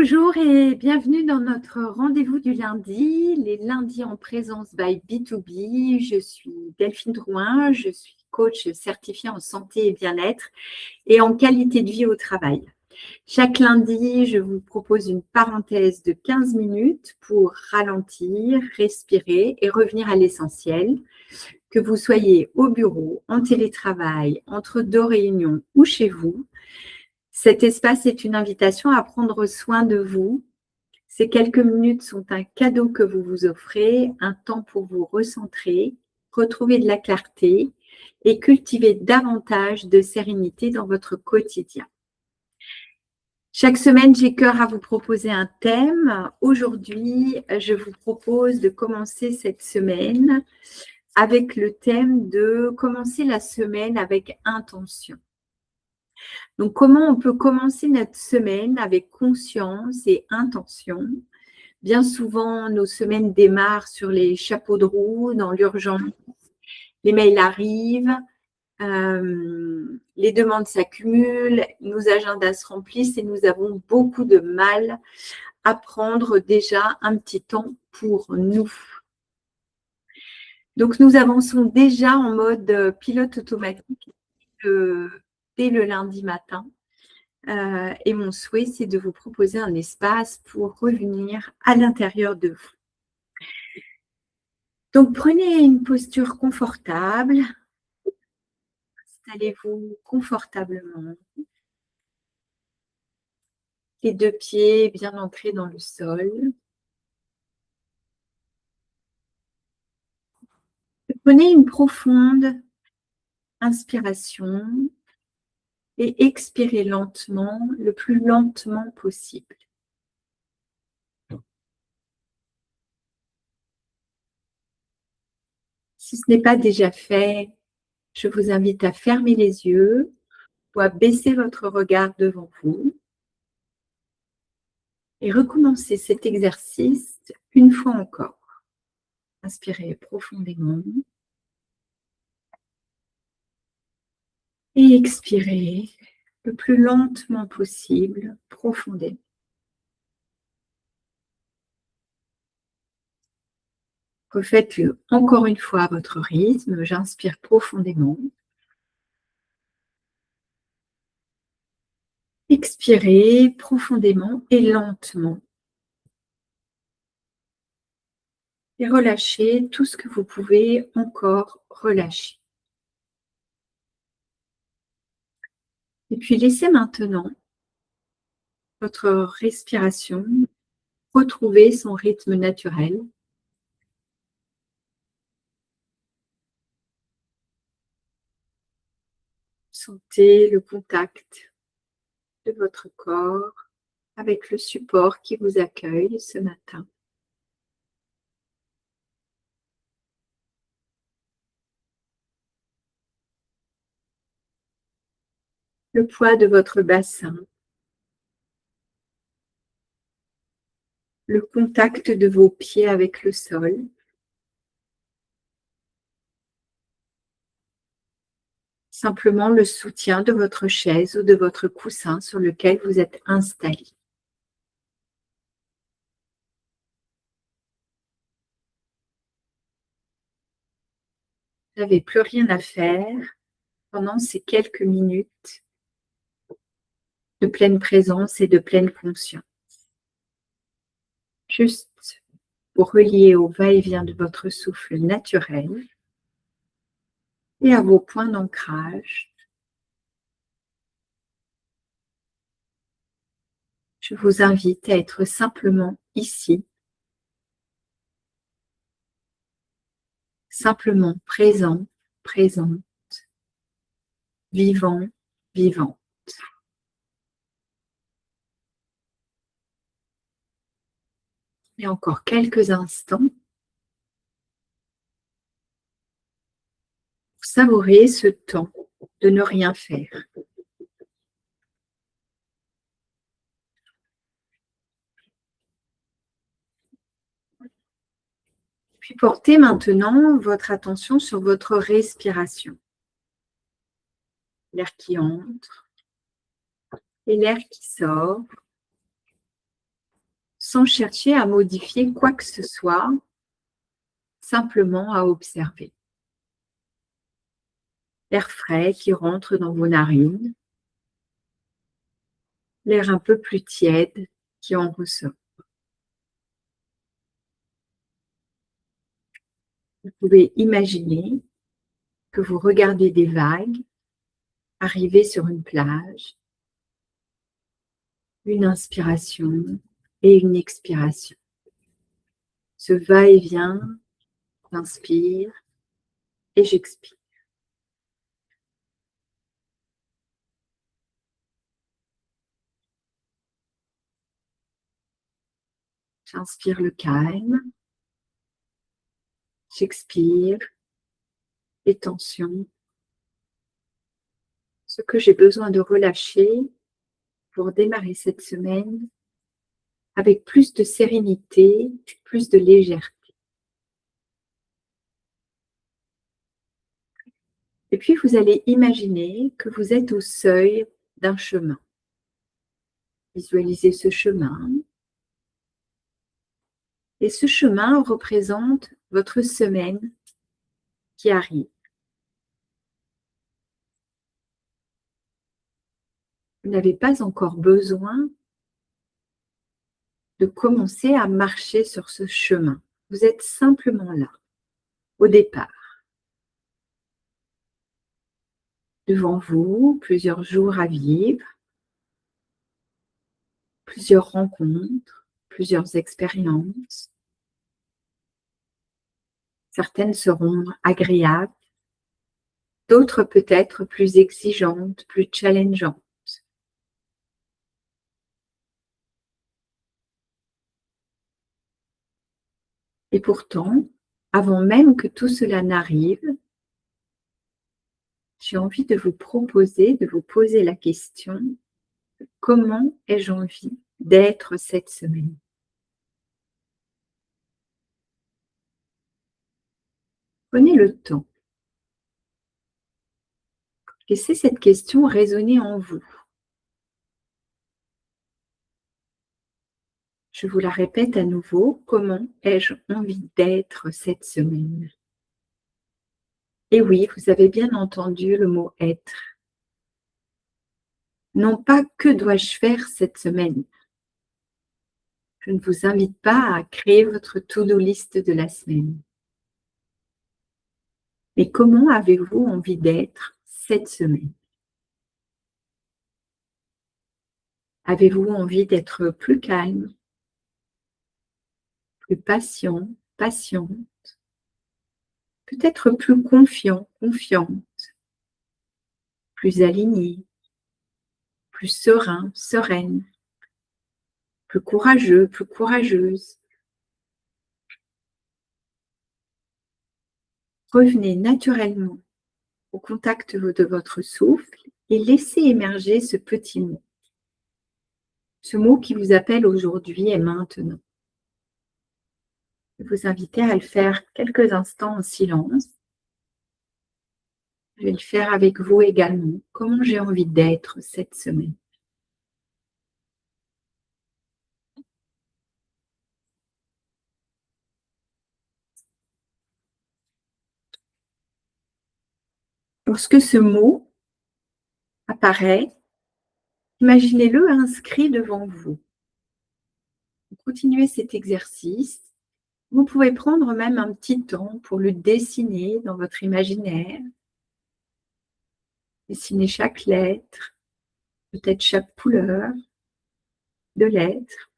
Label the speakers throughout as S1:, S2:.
S1: Bonjour et bienvenue dans notre rendez-vous du lundi, les lundis en présence by B2B. Je suis Delphine Drouin, je suis coach certifiée en santé et bien-être et en qualité de vie au travail. Chaque lundi, je vous propose une parenthèse de 15 minutes pour ralentir, respirer et revenir à l'essentiel. Que vous soyez au bureau, en télétravail, entre deux réunions ou chez vous, cet espace est une invitation à prendre soin de vous. Ces quelques minutes sont un cadeau que vous vous offrez, un temps pour vous recentrer, retrouver de la clarté et cultiver davantage de sérénité dans votre quotidien. Chaque semaine, j'ai cœur à vous proposer un thème. Aujourd'hui, je vous propose de commencer cette semaine avec le thème de commencer la semaine avec intention. Donc, comment on peut commencer notre semaine avec conscience et intention? Bien souvent, nos semaines démarrent sur les chapeaux de roue, dans l'urgence. Les mails arrivent, les demandes s'accumulent, nos agendas se remplissent et nous avons beaucoup de mal à prendre déjà un petit temps pour nous. Donc, nous avançons déjà en mode pilote automatique dès le lundi matin. Et mon souhait, c'est de vous proposer un espace pour revenir à l'intérieur de vous. Donc, prenez une posture confortable. Installez-vous confortablement. Les deux pieds bien ancrés dans le sol. Prenez une profonde inspiration et expirez lentement, le plus lentement possible. Si ce n'est pas déjà fait, je vous invite à fermer les yeux ou à baisser votre regard devant vous et recommencer cet exercice une fois encore. Inspirez profondément et expirez le plus lentement possible, profondément. Refaites-le encore une fois à votre rythme. J'inspire profondément. Expirez profondément et lentement. Et relâchez tout ce que vous pouvez encore relâcher. Et puis laissez maintenant votre respiration retrouver son rythme naturel. Sentez le contact de votre corps avec le support qui vous accueille ce matin. Le poids de votre bassin, le contact de vos pieds avec le sol, simplement le soutien de votre chaise ou de votre coussin sur lequel vous êtes installé. Vous n'avez plus rien à faire pendant ces quelques minutes de pleine présence et de pleine conscience. Juste pour relier au va-et-vient de votre souffle naturel et à vos points d'ancrage. Je vous invite à être simplement ici, simplement présent, présente, vivant, vivant. Et encore quelques instants pour savourer ce temps de ne rien faire. Puis portez maintenant votre attention sur votre respiration. L'air qui entre et l'air qui sort. sans chercher à modifier quoi que ce soit, simplement à observer. L'air frais qui rentre dans vos narines, l'air un peu plus tiède qui en ressort. Vous pouvez imaginer que vous regardez des vagues arriver sur une plage, une inspiration et une expiration. Ce va-et-vient, j'inspire et j'expire. J'inspire le calme, j'expire les tensions, ce que j'ai besoin de relâcher pour démarrer cette semaine avec plus de sérénité, plus de légèreté. Et puis vous allez imaginer que vous êtes au seuil d'un chemin. Visualisez ce chemin. Et ce chemin représente votre semaine qui arrive. Vous n'avez pas encore besoin de commencer à marcher sur ce chemin. Vous êtes simplement là, au départ. Devant vous, plusieurs jours à vivre, plusieurs rencontres, plusieurs expériences. Certaines seront agréables, d'autres peut-être plus exigeantes, plus challengeantes. Et pourtant, avant même que tout cela n'arrive, j'ai envie de vous proposer, de vous poser la question: comment ai-je envie d'être cette semaine? Prenez le temps. Laissez cette question résonner en vous. Je vous la répète à nouveau: comment ai-je envie d'être cette semaine? Et oui, vous avez bien entendu le mot être. Non pas que dois-je faire cette semaine. Je ne vous invite pas à créer votre to-do list de la semaine. Mais comment avez-vous envie d'être cette semaine? Avez-vous envie d'être plus calme, plus patient, patiente, peut-être plus confiant, confiante, plus aligné, plus serein, sereine, plus courageux, plus courageuse? Revenez naturellement au contact de votre souffle et laissez émerger ce petit mot. Ce mot qui vous appelle aujourd'hui et maintenant. Je vais vous inviter à le faire quelques instants en silence. Je vais le faire avec vous également. Comment j'ai envie d'être cette semaine? Lorsque ce mot apparaît, imaginez-le inscrit devant vous. Continuez cet exercice. Vous pouvez prendre même un petit temps pour le dessiner dans votre imaginaire. Dessinez chaque lettre, peut-être chaque couleur de lettre.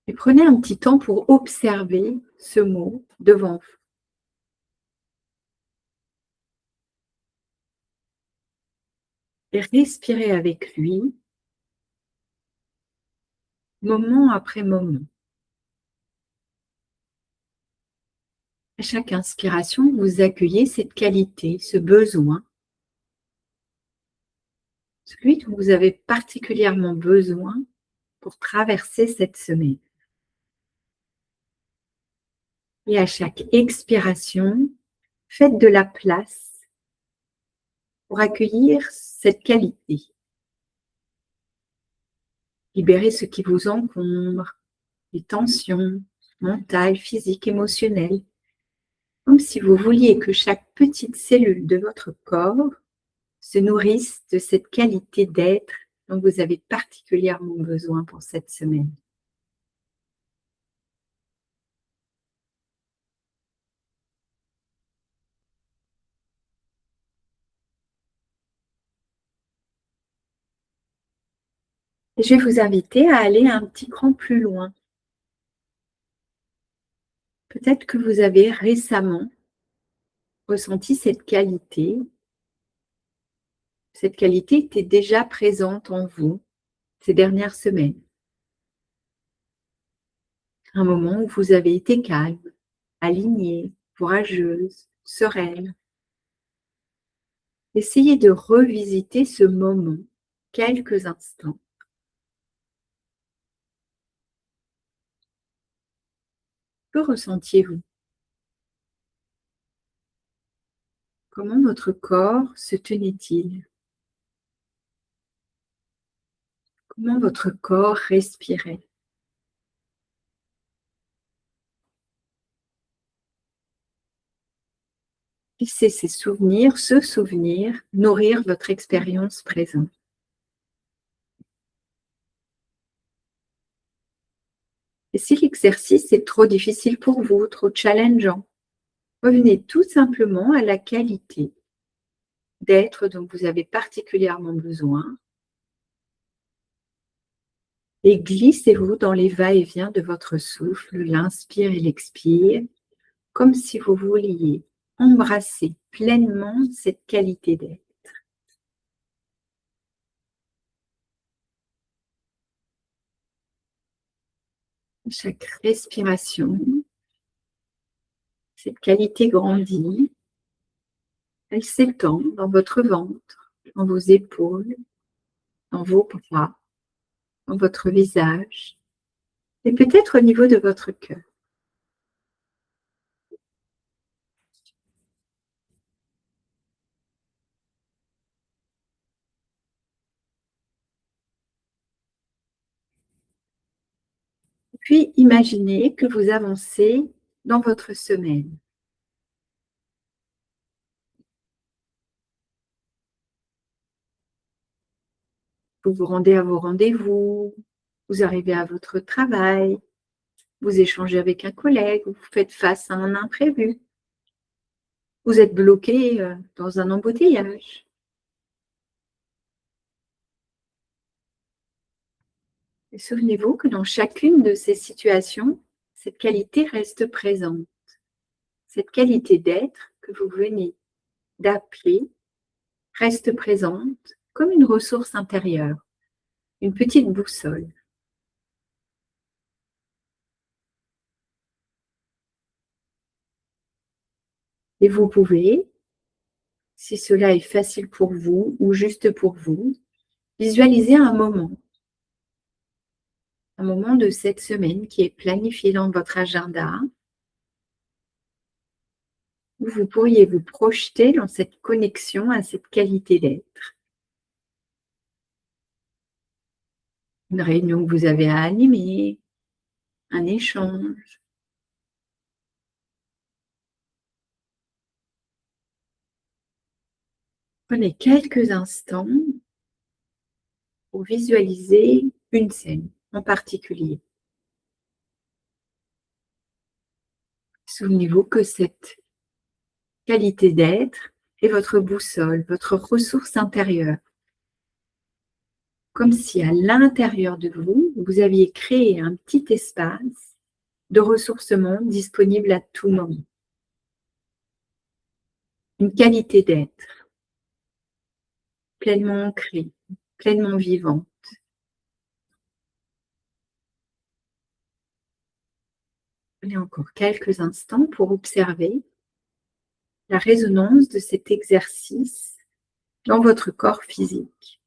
S1: Et prenez un petit temps pour observer ce mot devant vous. Et respirez avec lui, moment après moment. À chaque inspiration, vous accueillez cette qualité, ce besoin, celui dont vous avez particulièrement besoin pour traverser cette semaine. Et à chaque expiration, faites de la place pour accueillir cette qualité. Libérez ce qui vous encombre, les tensions mentales, physiques, émotionnelles, comme si vous vouliez que chaque petite cellule de votre corps se nourrisse de cette qualité d'être dont vous avez particulièrement besoin pour cette semaine. Et je vais vous inviter à aller un petit cran plus loin. Peut-être que vous avez récemment ressenti cette qualité. Cette qualité était déjà présente en vous ces dernières semaines. Un moment où vous avez été calme, alignée, courageuse, sereine. Essayez de revisiter ce moment quelques instants. Que ressentiez-vous? Comment votre corps se tenait-il? Comment votre corps respirait? Laissez ces souvenirs, ce souvenir, nourrir votre expérience présente. Et si l'exercice est trop difficile pour vous, trop challengeant, revenez tout simplement à la qualité d'être dont vous avez particulièrement besoin et glissez-vous dans les va-et-vient de votre souffle, l'inspire et l'expire, comme si vous vouliez embrasser pleinement cette qualité d'être. Chaque respiration, cette qualité grandit, elle s'étend dans votre ventre, dans vos épaules, dans vos bras, dans votre visage et peut-être au niveau de votre cœur. Puis imaginez que vous avancez dans votre semaine. Vous vous rendez à vos rendez-vous, vous arrivez à votre travail, vous échangez avec un collègue, vous faites face à un imprévu. Vous êtes bloqué dans un embouteillage. Et souvenez-vous que dans chacune de ces situations, cette qualité reste présente. Cette qualité d'être que vous venez d'appeler reste présente comme une ressource intérieure, une petite boussole. Et vous pouvez, si cela est facile pour vous ou juste pour vous, visualiser un moment de cette semaine qui est planifié dans votre agenda, où vous pourriez vous projeter dans cette connexion à cette qualité d'être. Une réunion que vous avez à animer, un échange. Prenez quelques instants pour visualiser une scène en particulier. Souvenez-vous que cette qualité d'être est votre boussole, votre ressource intérieure. Comme si à l'intérieur de vous, vous aviez créé un petit espace de ressourcement disponible à tout moment. Une qualité d'être pleinement ancrée, pleinement vivante. Prenez encore quelques instants pour observer la résonance de cet exercice dans votre corps physique.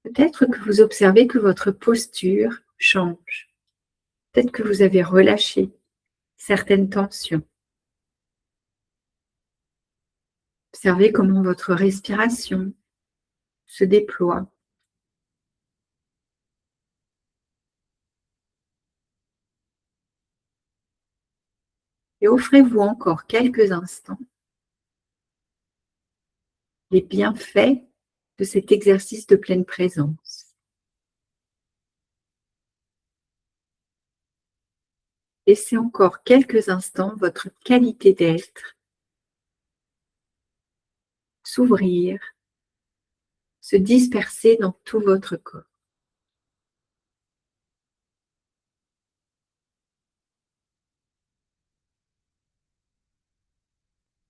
S1: Peut-être que vous observez que votre posture change. Peut-être que vous avez relâché certaines tensions. Observez comment votre respiration se déploie. Et offrez-vous encore quelques instants les bienfaits de cet exercice de pleine présence. Laissez encore quelques instants votre qualité d'être s'ouvrir, se disperser dans tout votre corps.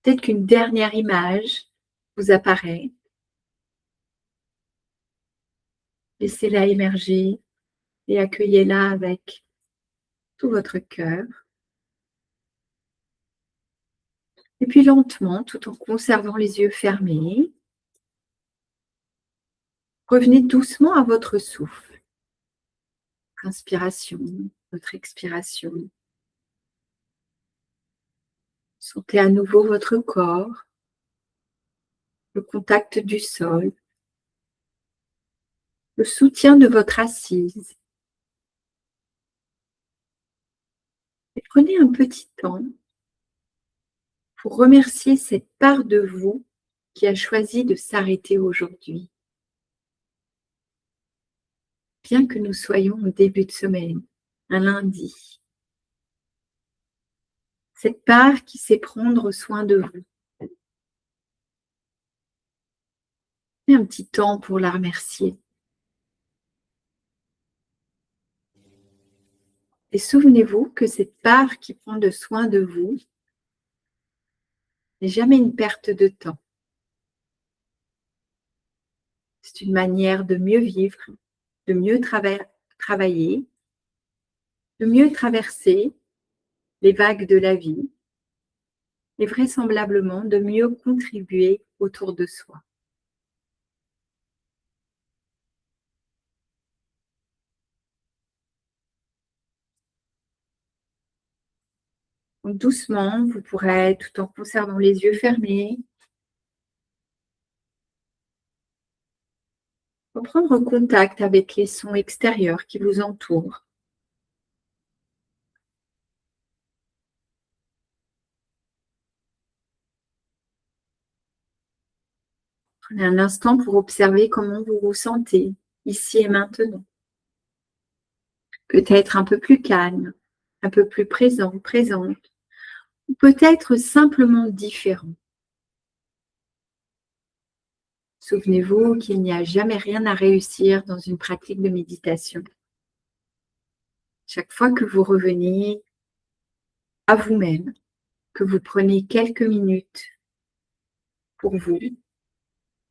S1: Peut-être qu'une dernière image vous apparaît. Laissez-la émerger et accueillez-la avec tout votre cœur. Et puis lentement, tout en conservant les yeux fermés, revenez doucement à votre souffle. Inspiration, votre expiration. Sentez à nouveau votre corps, le contact du sol, le soutien de votre assise. Et prenez un petit temps pour remercier cette part de vous qui a choisi de s'arrêter aujourd'hui. Bien que nous soyons au début de semaine, un lundi, cette part qui sait prendre soin de vous. Prenez un petit temps pour la remercier. Et souvenez-vous que cette part qui prend de soin de vous n'est jamais une perte de temps. C'est une manière de mieux vivre, de mieux travailler, de mieux traverser les vagues de la vie et vraisemblablement de mieux contribuer autour de soi. Donc doucement, vous pourrez, tout en conservant les yeux fermés, reprendre contact avec les sons extérieurs qui vous entourent. Prenez un instant pour observer comment vous vous sentez ici et maintenant. Peut-être un peu plus calme, un peu plus présent, présente, ou peut-être simplement différent. Souvenez-vous qu'il n'y a jamais rien à réussir dans une pratique de méditation. Chaque fois que vous revenez à vous-même, que vous prenez quelques minutes pour vous,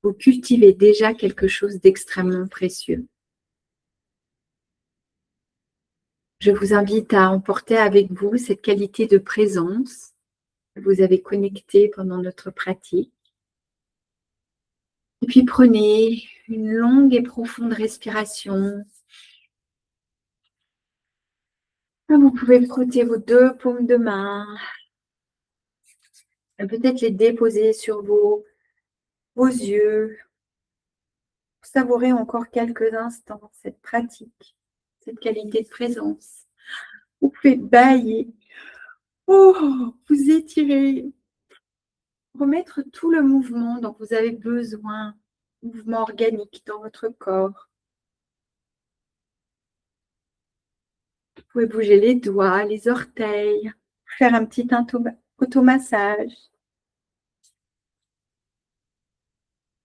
S1: vous cultivez déjà quelque chose d'extrêmement précieux. Je vous invite à emporter avec vous cette qualité de présence que vous avez connectée pendant notre pratique. Et puis prenez une longue et profonde respiration. Vous pouvez frotter vos deux paumes de main. Peut-être les déposer sur vos yeux. Savourez encore quelques instants cette pratique, cette qualité de présence. Vous pouvez bâiller. Vous étirez. Remettre tout le mouvement dont vous avez besoin, mouvement organique dans votre corps. Vous pouvez bouger les doigts, les orteils, faire un petit automassage.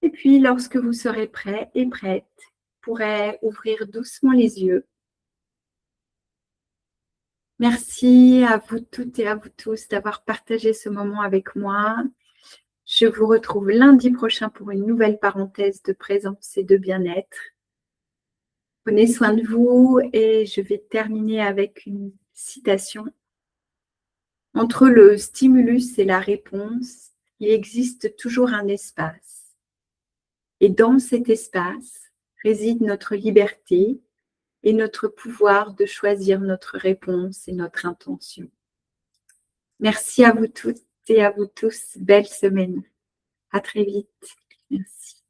S1: Et puis, lorsque vous serez prêt et prête, vous pourrez ouvrir doucement les yeux. Merci à vous toutes et à vous tous d'avoir partagé ce moment avec moi. Je vous retrouve lundi prochain pour une nouvelle parenthèse de présence et de bien-être. Prenez soin de vous et je vais terminer avec une citation. Entre le stimulus et la réponse, il existe toujours un espace. Et dans cet espace réside notre liberté et notre pouvoir de choisir notre réponse et notre intention. Merci à vous toutes et à vous tous. Belle semaine. À très vite. Merci.